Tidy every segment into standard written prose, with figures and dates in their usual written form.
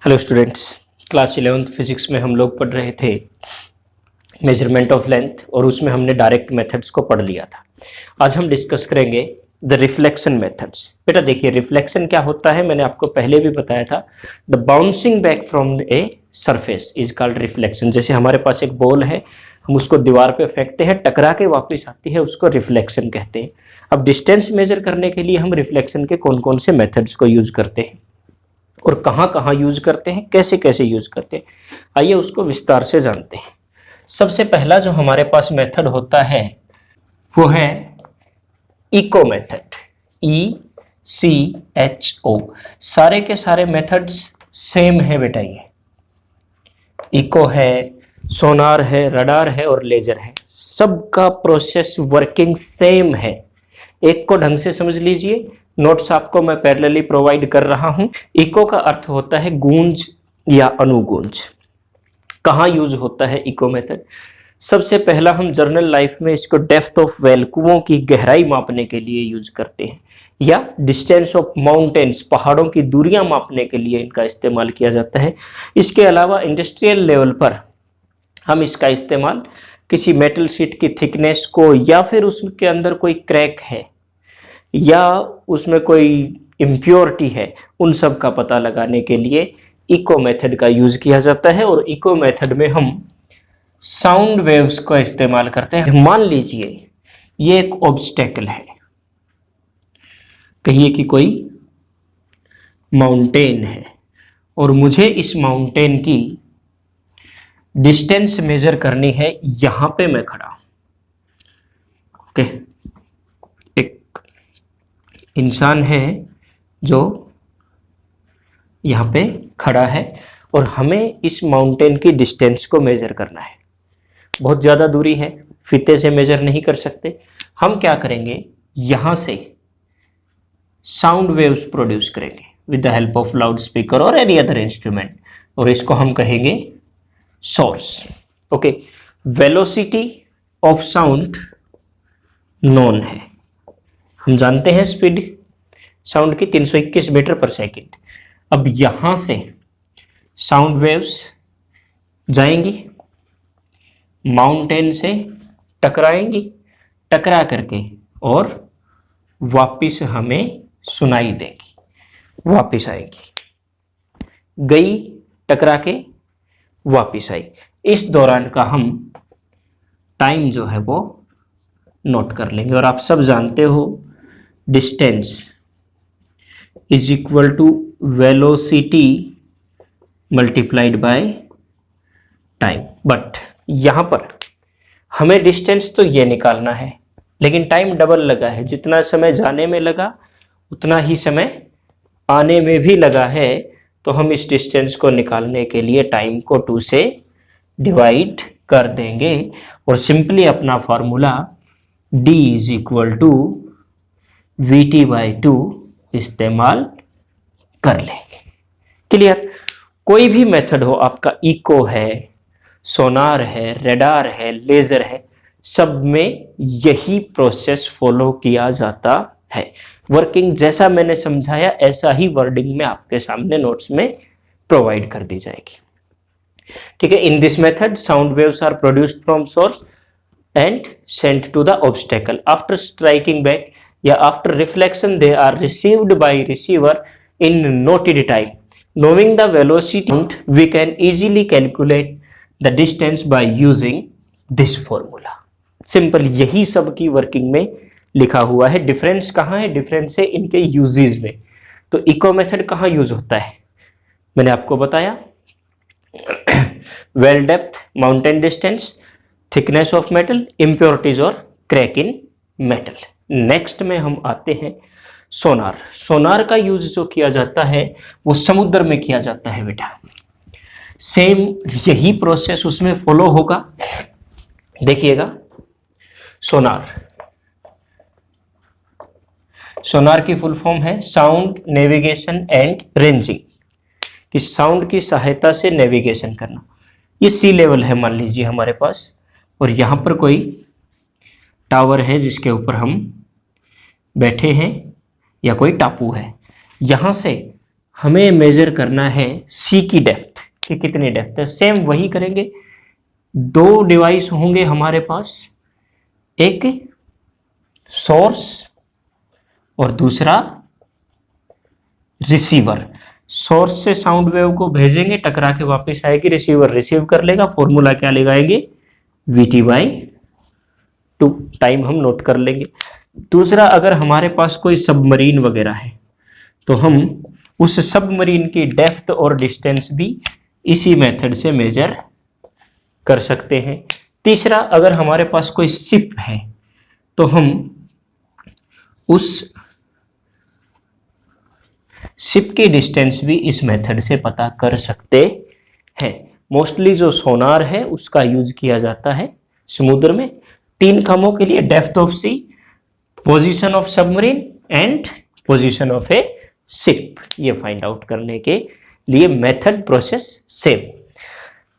Hello students, class 11th physics में हम लोग पढ़ रहे थे मेजरमेंट ऑफ लेंथ और उसमें हमने डायरेक्ट मेथड्स को पढ़ लिया था। आज हम डिस्कस करेंगे द रिफ्लेक्शन मेथड्स। बेटा देखिए, रिफ्लेक्शन क्या होता है मैंने आपको पहले भी बताया था। The bouncing back from a surface is called reflection. जैसे हमारे पास एक बॉल है, हम उसको दीवार पे फेंकते हैं, टकरा के वापस आती है, उसको रिफ्लेक्शन कहते हैं। अब डिस्टेंस मेजर करने के लिए हम रिफ्लेक्शन के कौन कौन से मेथड्स को यूज करते हैं और कहाँ कहाँ यूज करते हैं, कैसे कैसे यूज करते हैं, आइए उसको विस्तार से जानते हैं। सबसे पहला जो हमारे पास मेथड होता है वो है इको मेथड, ECHO। सारे के सारे मेथड्स सेम है बेटा। ये इको है, सोनार है, रडार है और लेजर है, सबका प्रोसेस वर्किंग सेम है। एक को ढंग से समझ लीजिए, नोट्स आपको मैं पैरेलली प्रोवाइड कर रहा हूं। इको का अर्थ होता है गूंज या अनुगूंज। कहाँ यूज होता है इको मेथड? सबसे पहला हम जर्नल लाइफ में इसको डेप्थ ऑफ वेल, कुओं की गहराई मापने के लिए यूज करते हैं, या डिस्टेंस ऑफ माउंटेन्स, पहाड़ों की दूरियां मापने के लिए इनका इस्तेमाल किया जाता है। इसके अलावा इंडस्ट्रियल लेवल पर हम इसका इस्तेमाल किसी मेटल शीट की थिकनेस को, या फिर उसके अंदर कोई क्रैक है या उसमें कोई इम्प्योरिटी है, उन सब का पता लगाने के लिए इको मेथड का यूज किया जाता है। और इको मेथड में हम साउंड वेव्स का इस्तेमाल करते हैं। मान लीजिए ये एक ऑब्स्टेकल है, कहिए कि कोई माउंटेन है और मुझे इस माउंटेन की डिस्टेंस मेजर करनी है। यहां पे मैं खड़ा हूं, ओके। एक इंसान है जो यहाँ पे खड़ा है और हमें इस माउंटेन की डिस्टेंस को मेजर करना है। बहुत ज़्यादा दूरी है, फीते से मेजर नहीं कर सकते। हम क्या करेंगे, यहाँ से साउंड वेव्स प्रोड्यूस करेंगे with the help of loud speaker और एनी अदर इंस्ट्रूमेंट, और इसको हम कहेंगे source, okay. Velocity of sound known है, हम जानते हैं स्पीड साउंड की 321 मीटर पर सेकंड। अब यहां से साउंड वेव्स जाएंगी, माउंटेन से टकराएंगी, टकरा करके और वापिस हमें सुनाई देगी, वापिस आएगी, गई, टकरा के वापिस आई। इस दौरान का हम टाइम जो है वो नोट कर लेंगे। और आप सब जानते हो distance is equal to velocity multiplied by time. But यहां पर हमें डिस्टेंस तो ये निकालना है, लेकिन टाइम डबल लगा है। जितना समय जाने में लगा उतना ही समय आने में भी लगा है। तो हम इस डिस्टेंस को निकालने के लिए टाइम को 2 से डिवाइड कर देंगे और सिंपली अपना formula D is equal to VT/2 इस्तेमाल कर लेंगे। क्लियर? कोई भी मेथड हो, आपका इको है, सोनार है, रेडार है, लेजर है, सब में यही प्रोसेस फॉलो किया जाता है। वर्किंग जैसा मैंने समझाया ऐसा ही वर्डिंग में आपके सामने नोट्स में प्रोवाइड कर दी जाएगी। ठीक है। In this method sound waves are produced from source and sent to the obstacle. After striking back, after reflection, they are received by receiver in noted time. Knowing the velocity, we can easily calculate the distance by using this formula. Simple, यही सब की working में लिखा हुआ है। Difference कहाँ है? Difference है इनके यूजेस में। तो इको मेथड कहाँ यूज होता है मैंने आपको बताया। Well depth, mountain distance, thickness of metal, impurities और क्रैक इन मेटल। नेक्स्ट में हम आते हैं सोनार। सोनार का यूज जो किया जाता है वो समुद्र में किया जाता है बेटा। सेम यही प्रोसेस उसमें फॉलो होगा। देखिएगा, सोनार, सोनार की फुल फॉर्म है साउंड नेविगेशन एंड रेंजिंग, कि साउंड की सहायता से नेविगेशन करना। ये सी लेवल है मान लीजिए हमारे पास, और यहाँ पर कोई टावर है जिसके ऊपर हम बैठे हैं, या कोई टापू है। यहाँ से हमें मेजर करना है सी की डेप्थ कि कितनी डेप्थ है। सेम वही करेंगे, दो डिवाइस होंगे हमारे पास, एक सोर्स और दूसरा रिसीवर। सोर्स से साउंड वेव को भेजेंगे, टकरा के वापस आएगी, रिसीवर रिसीव कर लेगा। फॉर्मूला क्या लगाएंगे, VT/2, टाइम हम नोट कर लेंगे। दूसरा, अगर हमारे पास कोई सबमरीन वगैरह है तो हम उस सबमरीन की डेप्थ और डिस्टेंस भी इसी मेथड से मेजर कर सकते हैं। तीसरा, अगर हमारे पास कोई शिप है तो हम उस शिप की डिस्टेंस भी इस मेथड से पता कर सकते हैं। मोस्टली जो सोनार है उसका यूज किया जाता है समुद्र में 3 कामों के लिए, depth of sea, position of submarine and position of a ship, ये फाइंड आउट करने के लिए मेथड प्रोसेस सेम।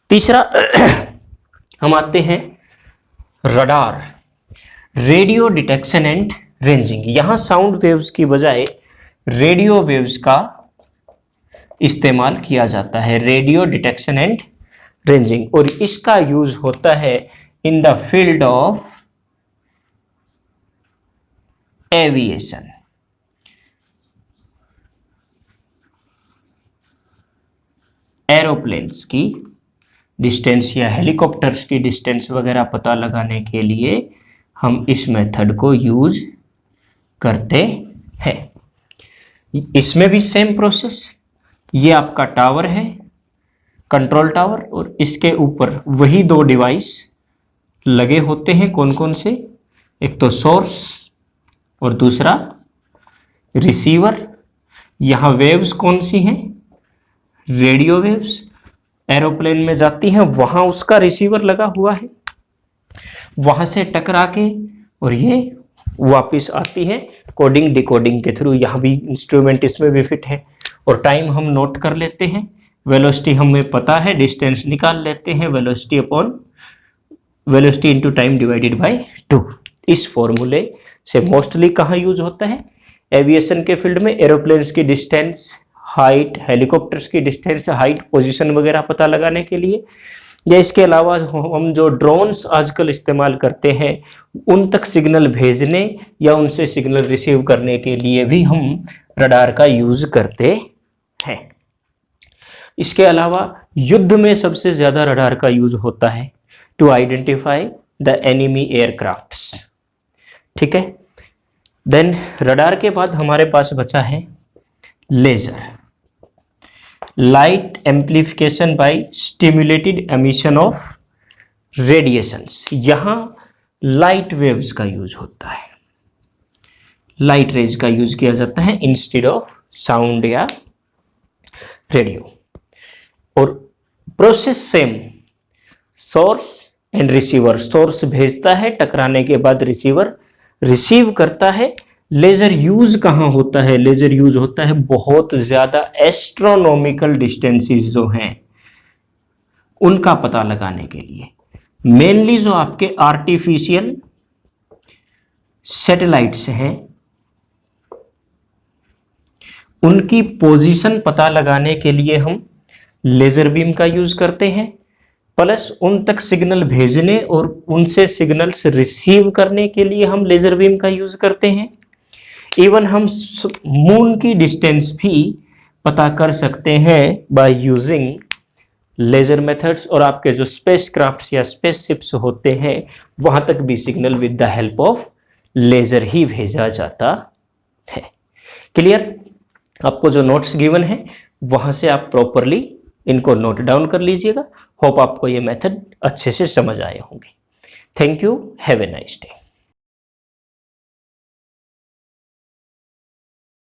तीसरा हम आते हैं radar, radio detection and ranging. यहां साउंड वेव्स की बजाय रेडियो वेव्स का इस्तेमाल किया जाता है, रेडियो डिटेक्शन एंड रेंजिंग, और इसका यूज होता है in the field of aviation. Aeroplanes की डिस्टेंस या हेलीकॉप्टर्स की डिस्टेंस वगैरह पता लगाने के लिए हम इस मेथड को यूज करते हैं। इसमें भी सेम प्रोसेस, ये आपका टावर है, कंट्रोल टावर, और इसके ऊपर वही 2 डिवाइस लगे होते हैं। कौन कौन से, एक तो सोर्स और दूसरा रिसीवर। यहाँ वेव्स कौन सी हैं, रेडियो वेव्स एरोप्लेन में जाती हैं, वहाँ उसका रिसीवर लगा हुआ है, वहाँ से टकरा के और ये वापस आती है कोडिंग डिकोडिंग के थ्रू। यहाँ भी इंस्ट्रूमेंट इसमें भी फिट है, और टाइम हम नोट कर लेते हैं, वेलोसिटी हमें पता है, डिस्टेंस निकाल लेते हैं, velocity into time divided by 2। इस फॉर्मूले से मोस्टली कहाँ यूज होता है, एविएशन के फील्ड में, एरोप्लेन्स की डिस्टेंस, हाइट, हेलीकॉप्टर्स की डिस्टेंस, हाइट, पोजीशन वगैरह पता लगाने के लिए। या इसके अलावा हम जो ड्रोन्स आजकल इस्तेमाल करते हैं उन तक सिग्नल भेजने या उनसे सिग्नल रिसीव करने के लिए भी हम रडार का यूज करते हैं। इसके अलावा युद्ध में सबसे ज्यादा रडार का यूज होता है to identify the enemy aircrafts. ठीक है, देन रडार के बाद हमारे पास बचा है laser, light amplification by stimulated emission of radiations. यहां लाइट वेव्स का यूज होता है, लाइट रेज का यूज किया जाता है इंस्टेड ऑफ साउंड या रेडियो। और process same, source and receiver. Source भेजता है, टकराने के बाद रिसीवर रिसीव करता है। लेजर यूज कहाँ होता है, लेजर यूज होता है बहुत ज्यादा एस्ट्रोनॉमिकल डिस्टेंसेस जो हैं उनका पता लगाने के लिए। मेनली जो आपके आर्टिफिशियल सैटेलाइट्स हैं उनकी पोजीशन पता लगाने के लिए हम लेजर बीम का यूज करते हैं, प्लस उन तक सिग्नल भेजने और उनसे सिग्नल्स रिसीव करने के लिए हम लेजर बीम का यूज करते हैं। इवन हम मून की डिस्टेंस भी पता कर सकते हैं बाय यूजिंग लेजर मेथड्स, और आपके जो स्पेस क्राफ्ट्स या स्पेस शिप्स होते हैं वहां तक भी signal with the help of laser ही भेजा जाता है। क्लियर? आपको जो नोट्स गिवन है वहां से आप प्रॉपरली इनको नोट डाउन कर लीजिएगा। होप आपको ये मेथड अच्छे से समझ आए होंगे। Thank you, have a nice day.